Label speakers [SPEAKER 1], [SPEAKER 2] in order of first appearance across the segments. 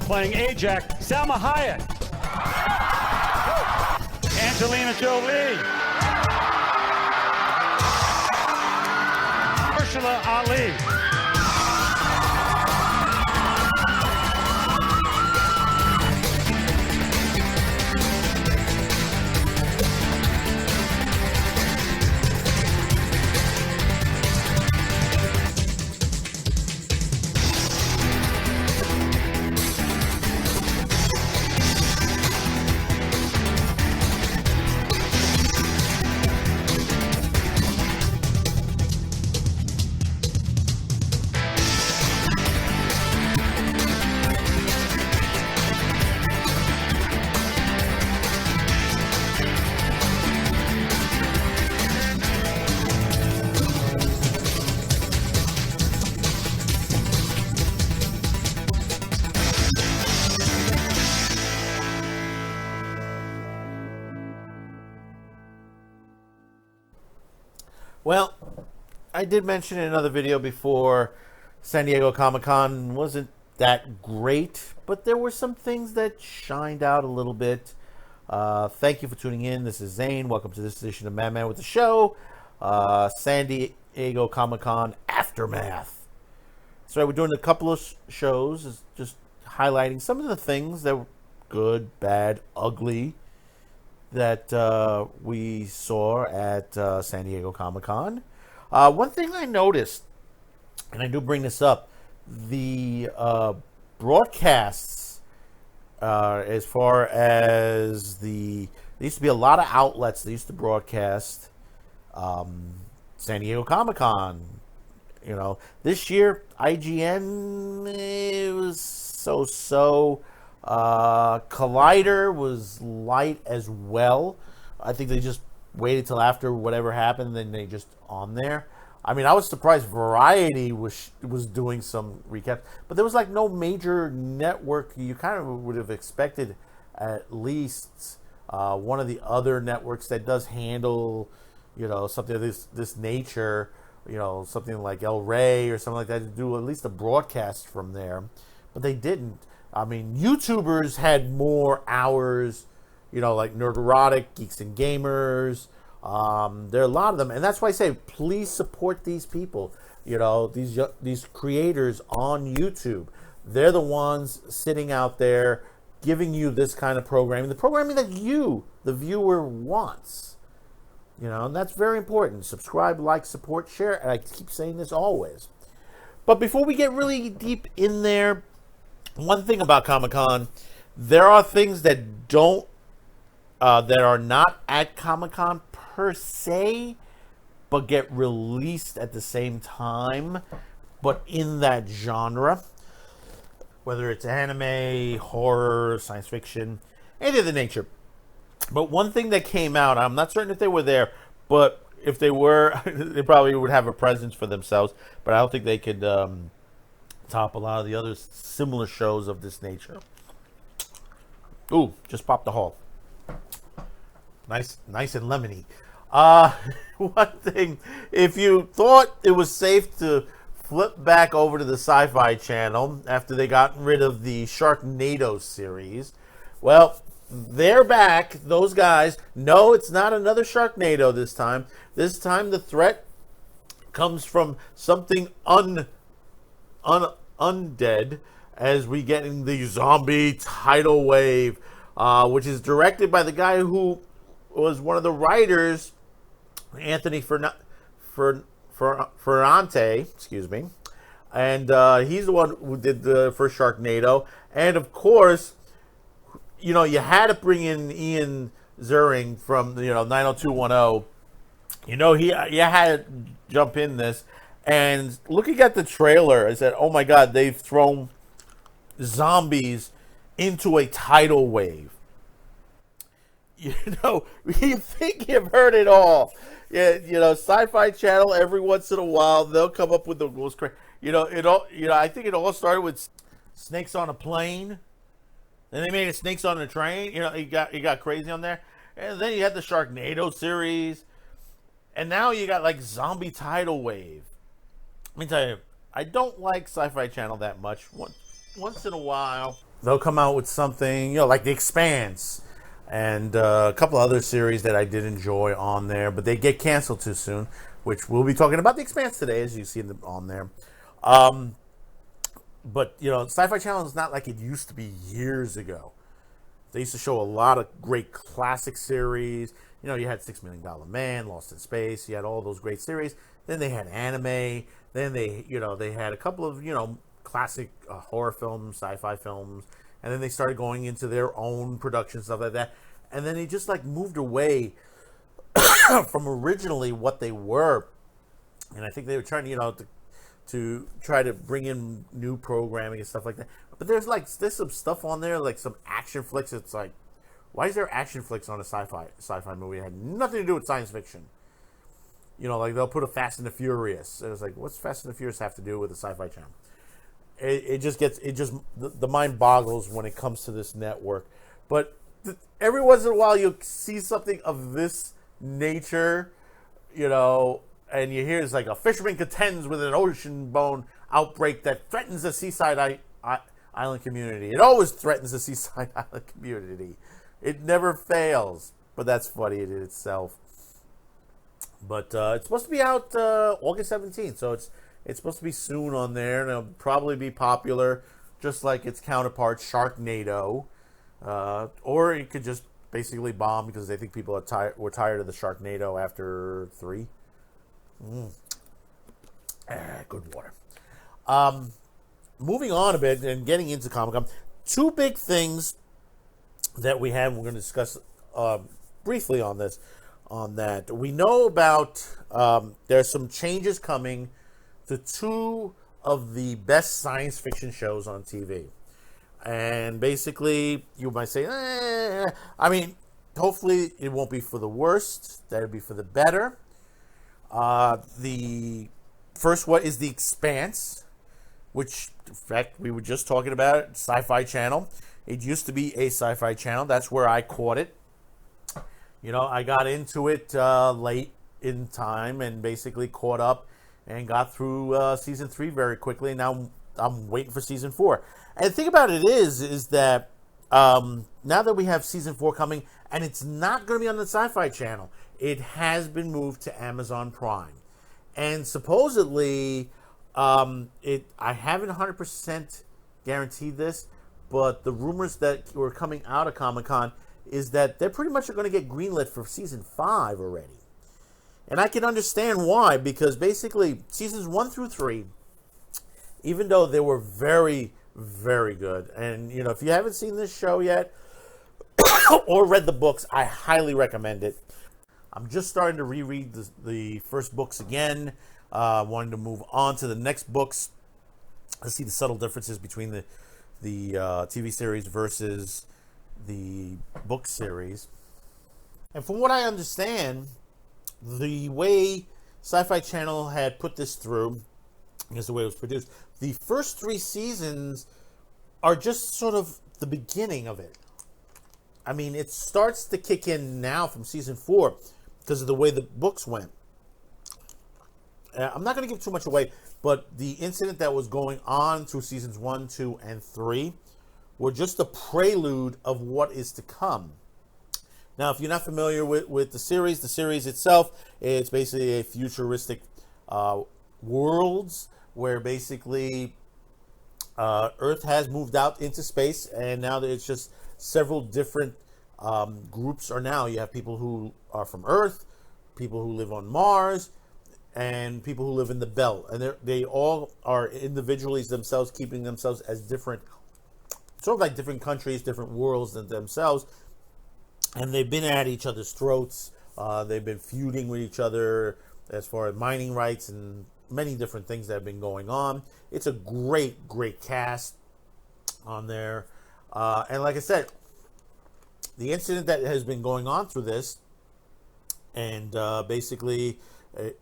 [SPEAKER 1] Playing Ajax, Salma Hayek, Angelina Jolie, Ursula Ali.
[SPEAKER 2] Well, I did mention in another video before, San Diego Comic-Con wasn't that great, but there were some things that shined out a little bit. Thank you for tuning in. This is Zane. Welcome to this edition of Madman with the Show. San Diego Comic-Con Aftermath. So we're doing a couple of shows, just highlighting some of the things that were good, bad, ugly, that we saw at San Diego Comic-Con. One thing I noticed, and I do bring this up, the broadcasts, as far as there used to be a lot of outlets that used to broadcast San Diego Comic-Con. You know, this year, IGN, it was so-so. Collider was light as well. I think they just waited till after whatever happened, then they just on there. I mean, I was surprised Variety was doing some recaps, but there was like no major network. You kind of would have expected at least one of the other networks that does handle, you know, something of this nature, you know, something like El Rey or something like that, to do at least a broadcast from there, but they didn't. I mean, YouTubers had more hours, you know, like Nerderotic, Geeks and Gamers. There are a lot of them, and that's why I say please support these people. You know, these creators on YouTube. They're the ones sitting out there giving you this kind of programming, the programming that you, the viewer, wants. You know, and that's very important. Subscribe, like, support, share, and I keep saying this always. But before we get really deep in there, one thing about Comic-Con, there are things that that are not at Comic-Con per se, but get released at the same time, but in that genre. Whether it's anime, horror, science fiction, anything of the nature. But one thing that came out, I'm not certain if they were there, but if they were, they probably would have a presence for themselves, but I don't think they could top a lot of the other similar shows of this nature. Ooh, just popped the hole. Nice and lemony. One thing, if you thought it was safe to flip back over to the Sci-Fi Channel after they got rid of the Sharknado series, well, they're back. Those guys. No, it's not another Sharknado this time. This time the threat comes from something undead, as we get in the zombie tidal wave, which is directed by the guy who was one of the writers, Anthony Ferrante, excuse me. And he's the one who did the first Sharknado. And of course, you know, you had to bring in Ian Ziering from, 90210. You know, you had to jump in this. And looking at the trailer, I said, oh my God, they've thrown zombies into a tidal wave. You know, you think you've heard it all. Yeah, Sci-Fi Channel, every once in a while, they'll come up with the most crazy. I think it all started with snakes on a plane. Then they made it snakes on a train. You got crazy on there. And then you had the Sharknado series. And now you got like zombie tidal wave. Let me tell you, I don't like Sci-Fi Channel that much. Once in a while, they'll come out with something, like The Expanse and a couple other series that I did enjoy on there, but they get canceled too soon, which we'll be talking about The Expanse today, as you see them on there. But, Sci-Fi Channel is not like it used to be years ago. They used to show a lot of great classic series. You had $6 Million Man, Lost in Space. You had all those great series. Then they had anime. Then they had a couple of, classic horror films, sci-fi films. And then they started going into their own production, stuff like that. And then they just like moved away from originally what they were. And I think they were trying, to try to bring in new programming and stuff like that. But there's some stuff on there, like some action flicks. It's like, why is there action flicks on a sci-fi movie? It had nothing to do with science fiction. Like they'll put a Fast and the Furious. And it's like, what's Fast and the Furious have to do with the Sci-Fi Channel? The mind boggles when it comes to this network. But every once in a while you'll see something of this nature, and you hear it's like a fisherman contends with an ocean bone outbreak that threatens the seaside island community. It always threatens the seaside island community. It never fails. But that's funny in itself. But it's supposed to be out August 17th, so it's supposed to be soon on there, and it'll probably be popular, just like its counterpart, Sharknado. Or it could just basically bomb because they think people were tired of the Sharknado after 3. Good water. Moving on a bit and getting into Comic-Con, 2 big things that we have. We're going to discuss briefly on that. We know about there's some changes coming to 2 of the best science fiction shows on TV. And basically, you might say, hopefully it won't be for the worst. That'll be for the better. The first one is The Expanse, which, in fact, we were just talking about it, Sci-Fi Channel. It used to be a Sci-Fi Channel. That's where I caught it. I got into it late in time and basically caught up and got through season 3 very quickly. Now I'm waiting for season 4. And the thing about it is that now that we have season 4 coming, and it's not going to be on the Sci-Fi Channel, it has been moved to Amazon Prime. And supposedly, I haven't 100% guaranteed this, but the rumors that were coming out of Comic-Con is that they're pretty much going to get greenlit for season 5 already. And I can understand why, because basically seasons 1 through 3, even though they were very, very good, and if you haven't seen this show yet or read the books, I highly recommend it. I'm just starting to reread the first books again. Wanting to move on to the next books. Let's see the subtle differences between the TV series versus the book series. And from what I understand, the way Sci-Fi Channel had put this through, is the way it was produced, the first 3 seasons are just sort of the beginning of it. I mean, it starts to kick in now from season 4 because of the way the books went. I'm not going to give too much away, but the incident that was going on through seasons 1, 2, and 3 were just a prelude of what is to come. Now, if you're not familiar with the series itself, it's basically a futuristic worlds where basically Earth has moved out into space, and now it's just several different groups are now. You have people who are from Earth, people who live on Mars, and people who live in the belt. And they all are individually themselves, keeping themselves as different, sort of like different countries, different worlds than themselves. And they've been at each other's throats. They've been feuding with each other as far as mining rights and many different things that have been going on. It's a great, great cast on there. And like I said, the incident that has been going on through this, and basically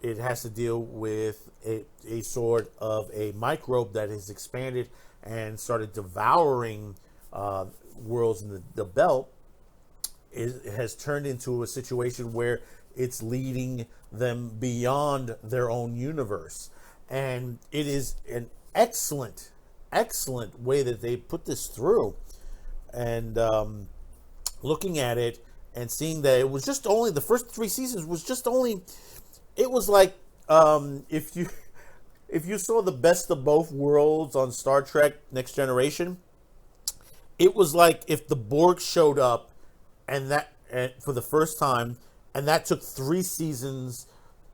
[SPEAKER 2] it has to deal with a sort of a microbe that has expanded and started devouring worlds in the belt. It has turned into a situation where it's leading them beyond their own universe. And it is an excellent way that they put this through. And looking at it and seeing that it was just only the first 3 seasons was just only, it was like if you saw the best of both worlds on Star Trek Next Generation, it was like if the Borg showed up and for the first time, and that took 3 seasons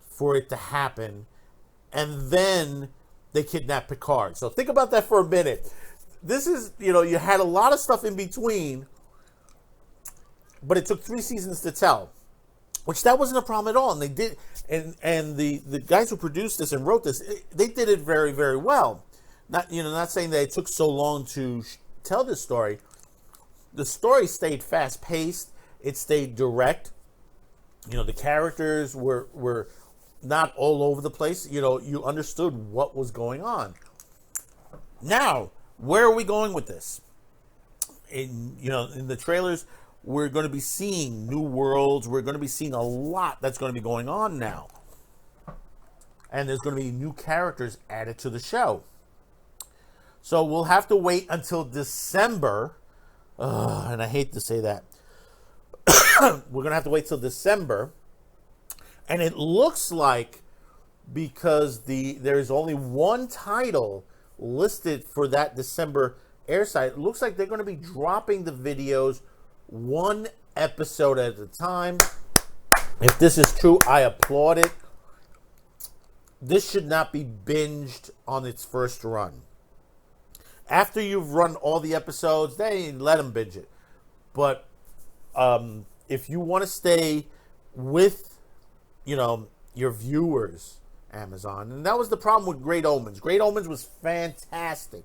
[SPEAKER 2] for it to happen, and then they kidnapped Picard. So think about that for a minute. This is, you had a lot of stuff in between, but it took 3 seasons to tell, which that wasn't a problem at all. And they did, and the guys who produced this and wrote this, they did it very, very well. Not saying that it took so long to tell this story. The story stayed fast paced. It stayed direct. The characters were not all over the place. You understood what was going on. Now, where are we going with this? In the trailers, we're going to be seeing new worlds. We're going to be seeing a lot that's going to be going on now. And there's going to be new characters added to the show. So we'll have to wait until December. And I hate to say that. We're going to have to wait till December. And it looks like, because there is only one title listed for that December air site, it looks like they're going to be dropping the videos 1 episode at a time. If this is true, I applaud it. This should not be binged on its first run. After you've run all the episodes, they let them binge it. But if you want to stay with, your viewers, Amazon, and that was the problem with Great Omens. Great Omens was fantastic,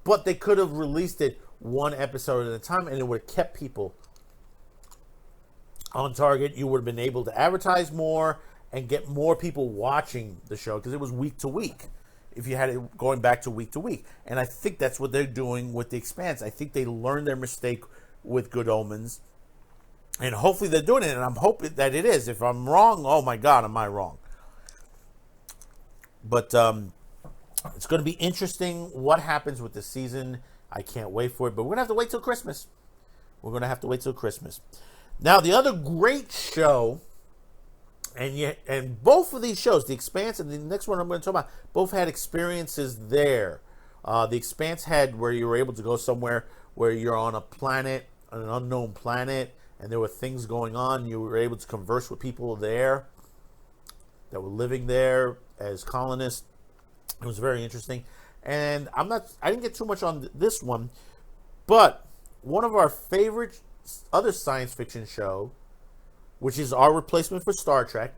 [SPEAKER 2] but they could have released it 1 episode at a time, and it would have kept people on target. You would have been able to advertise more and get more people watching the show, because it was week to week. If you had it going back to week, and I think that's what they're doing with The Expanse. I think they learned their mistake with Good Omens, and hopefully they're doing it, and I'm hoping that it is. If I'm wrong, oh my God, am I wrong? But it's going to be interesting what happens with this season. I can't wait for it, but we're going to have to wait till Christmas. Now, the other great show, and both of these shows, The Expanse and the next one I'm going to talk about, both had experiences there. The Expanse had where you were able to go somewhere where you're on a planet, an unknown planet, and there were things going on. You were able to converse with people there that were living there as colonists. It was very interesting. And I didn't get too much on this one, but one of our favorite other science fiction show, which is our replacement for Star Trek,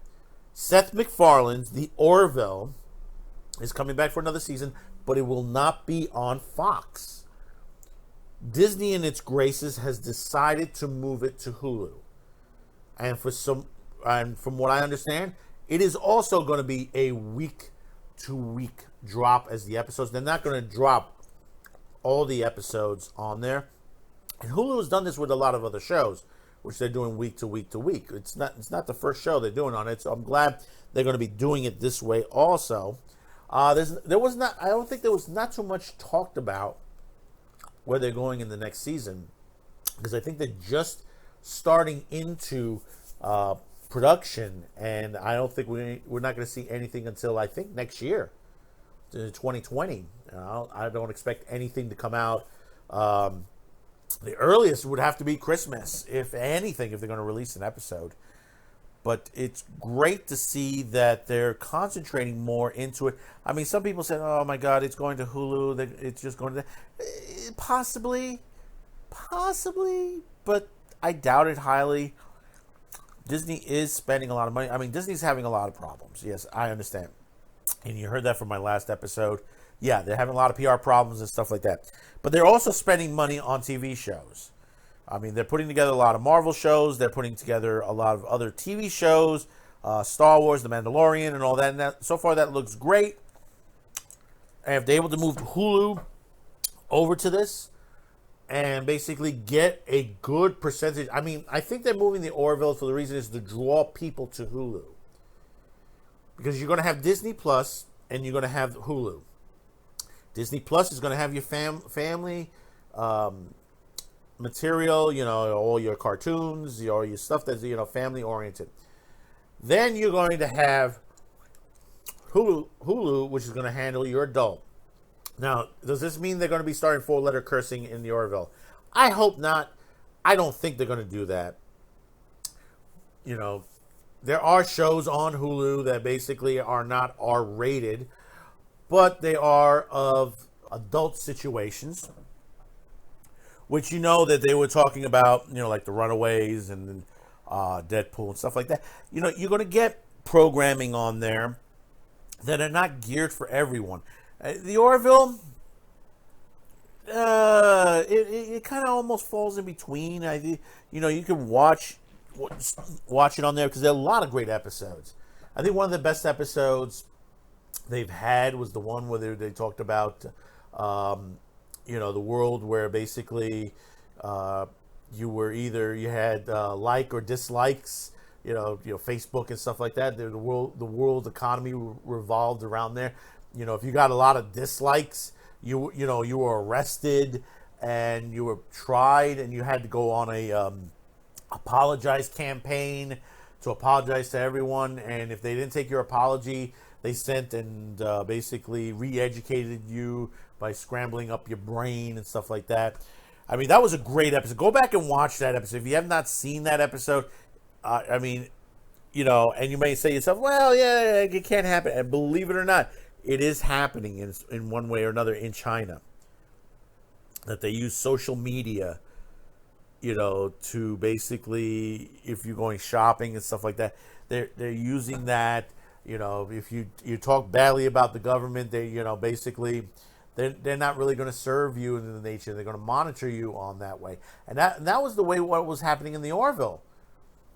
[SPEAKER 2] Seth MacFarlane's The Orville, is coming back for another season, but it will not be on Fox. Disney, in its graces, has decided to move it to Hulu. And from what I understand, it is also going to be a week-to-week drop as the episodes. They're not going to drop all the episodes on there. And Hulu has done this with a lot of other shows, which they're doing week to week to week. It's not the first show they're doing on it, so I'm glad they're going to be doing it this way also. I don't think there was not too much talked about where they're going in the next season, because I think they're just starting into production, and I don't think we're not going to see anything until, I think, next year, 2020. I don't expect anything to come out. The earliest would have to be Christmas, if anything, if they're going to release an episode. But it's great to see that they're concentrating more into it. I mean, some people said, "Oh my God, it's going to Hulu. It's just going to..." Possibly, but I doubt it highly. Disney is spending a lot of money. I mean, Disney's having a lot of problems. Yes, I understand. And you heard that from my last episode. Yeah, they're having a lot of PR problems and stuff like that. But they're also spending money on TV shows. I mean, they're putting together a lot of Marvel shows. They're putting together a lot of other TV shows, Star Wars, The Mandalorian, and all that. And so far, that looks great. And if they're able to move Hulu over to this and basically get a good percentage. I mean, I think they're moving the Orville for the reason is to draw people to Hulu. Because you're going to have Disney Plus and you're going to have Hulu. Disney Plus is going to have your family material, all your cartoons, your stuff that's, family oriented. Then you're going to have Hulu, which is going to handle your adult. Now, does this mean they're going to be starting 4-letter cursing in the Orville? I hope not. I don't think they're going to do that. There are shows on Hulu that basically are not R-rated, but they are of adult situations, which that they were talking about, like The Runaways and Deadpool and stuff like that. You're going to get programming on there that are not geared for everyone. The Orville, it kind of almost falls in between. You can watch it on there because there are a lot of great episodes. I think one of the best episodes they've had was the one where they talked about, the world where basically you had like or dislikes, Facebook and stuff like that. The world economy revolved around there. If you got a lot of dislikes, you were arrested and you were tried and you had to go on a apologize campaign to apologize to everyone. And if they didn't take your apology, they sent and basically re-educated you by scrambling up your brain and stuff like that. I mean, that was a great episode. Go back and watch that episode. If you have not seen that episode, and you may say to yourself, well, yeah, it can't happen. And believe it or not, it is happening in one way or another in China. That they use social media, to basically, if you're going shopping and stuff like that, they're using that. If you talk badly about the government, they, basically, they're not really going to serve you in the nature. They're going to monitor you on that way. And that was the way what was happening in the Orville.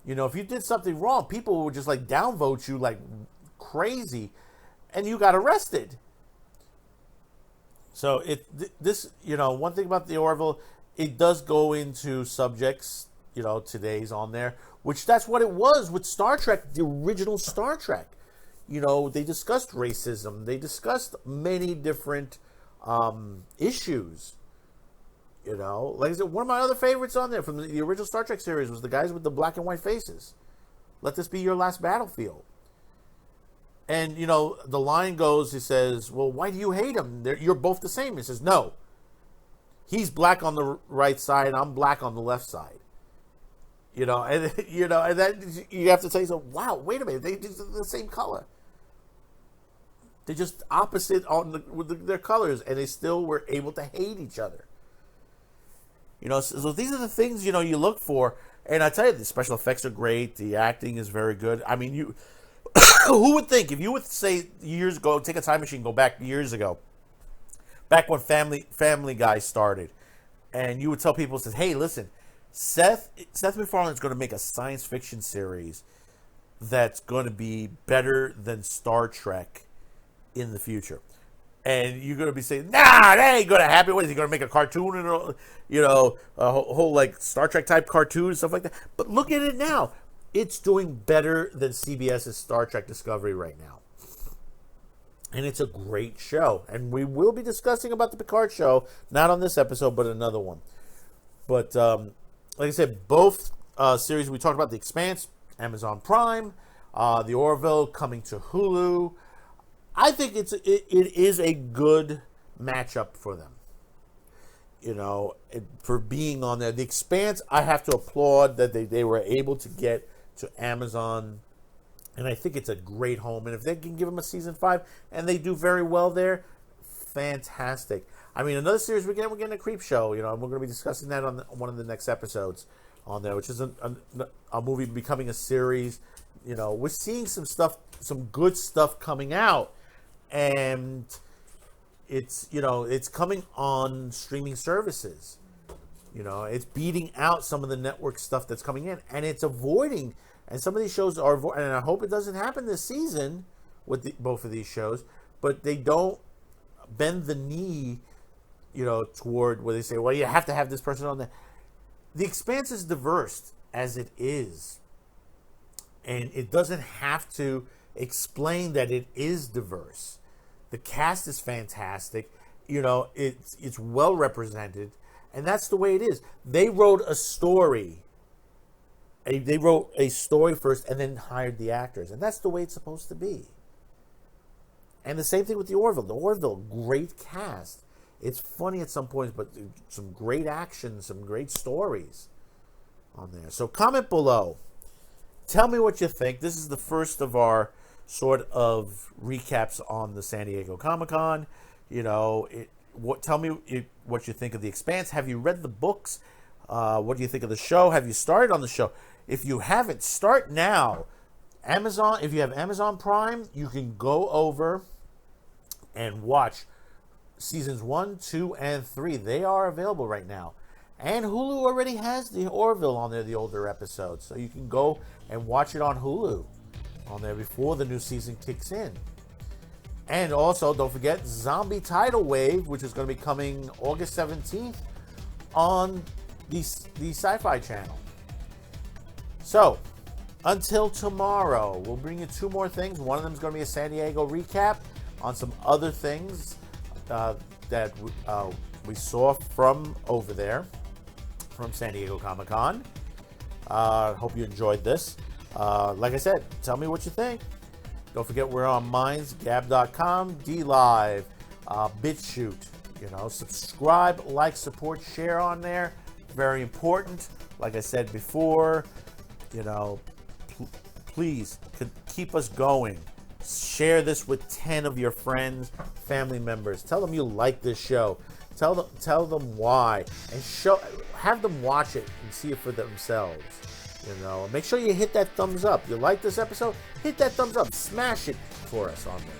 [SPEAKER 2] If you did something wrong, people would just like downvote you like crazy, and you got arrested. So one thing about the Orville, it does go into subjects, today's on there, which that's what it was with Star Trek, the original Star Trek. They discussed racism. They discussed many different issues. Like I said, one of my other favorites on there from the original Star Trek series was the guys with the black and white faces. Let this be your last battlefield. And, the line goes, he says, well, why do you hate him? You're both the same. He says, no. He's black on the right side, I'm black on the left side. And that you have to say, so wow, wait a minute, they're the same color. They're just opposite with their colors, and they still were able to hate each other. So these are the things, you look for. And I tell you, the special effects are great. The acting is very good. I mean, who would think, if you would say years ago, take a time machine, go back years ago, back when Family Guy started, and you would tell people, says, hey, listen, Seth MacFarlane is going to make a science fiction series that's going to be better than Star Trek in the future. And you're going to be saying, nah, that ain't going to happen. What is he going to make a cartoon and a whole like Star Trek type cartoon and stuff like that? But look at it now. It's doing better than CBS's Star Trek Discovery right now. And it's a great show. And we will be discussing about the Picard show, not on this episode, but another one. But like I said, both series we talked about, The Expanse, Amazon Prime, The Orville coming to Hulu. I think it is a good matchup for them. For being on there. The Expanse, I have to applaud that they were able to get to Amazon, and I think it's a great home. And if they can give them a season 5 and they do very well there, fantastic. I mean, another series we're getting a Creep Show. And we're going to be discussing that on one of the next episodes on there, which is a movie becoming a series. We're seeing some good stuff coming out, and it's coming on streaming services. It's beating out some of the network stuff that's coming in, and it's avoiding. And some of these shows are, and I hope it doesn't happen this season with both of these shows, but they don't bend the knee, toward where they say, well, you have to have this person on there. The Expanse is diverse as it is, and it doesn't have to explain that it is diverse. The cast is fantastic. It's well represented, and that's the way it is. They wrote a story. They wrote a story first and then hired the actors, and that's the way it's supposed to be. And the same thing with the Orville. The Orville, great cast. It's funny at some points, but some great action, some great stories on there. So comment below. Tell me what you think. This is the first of our sort of recaps on the San Diego Comic-Con. Tell me what you think of The Expanse. Have you read the books? What do you think of the show? Have you started on the show? If you haven't, start now. Amazon. If you have Amazon Prime, you can go over and watch seasons 1, 2, and 3. They are available right now. And Hulu already has the Orville on there, the older episodes. So you can go and watch it on Hulu on there before the new season kicks in. And also, don't forget Zombie Tidal Wave, which is going to be coming August 17th on the Sci-Fi Channel. So, until tomorrow, we'll bring you 2 more things. One of them is going to be a San Diego recap on some other things that we saw from over there, from San Diego Comic-Con. Hope you enjoyed this. Like I said, tell me what you think. Don't forget we're on Minds, Gab.com, DLive, BitChute. Subscribe, like, support, share on there. Very important. Like I said before, please keep us going. Share this with 10 of your friends, family members. Tell them you like this show. Tell them why, and have them watch it and see it for themselves. Make sure you hit that thumbs up. You like this episode? Hit that thumbs up. Smash it for us on there.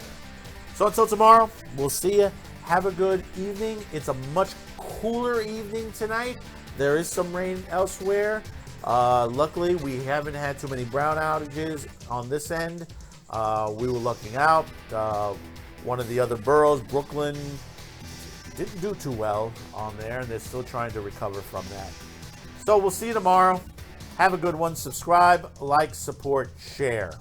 [SPEAKER 2] So until tomorrow, we'll see you. Have a good evening. It's a much cooler evening tonight. There is some rain elsewhere. Luckily, we haven't had too many brown outages on this end. We were lucking out. One of the other boroughs, Brooklyn, didn't do too well on there, and they're still trying to recover from that. So we'll see you tomorrow. Have a good one. Subscribe, like, support, share.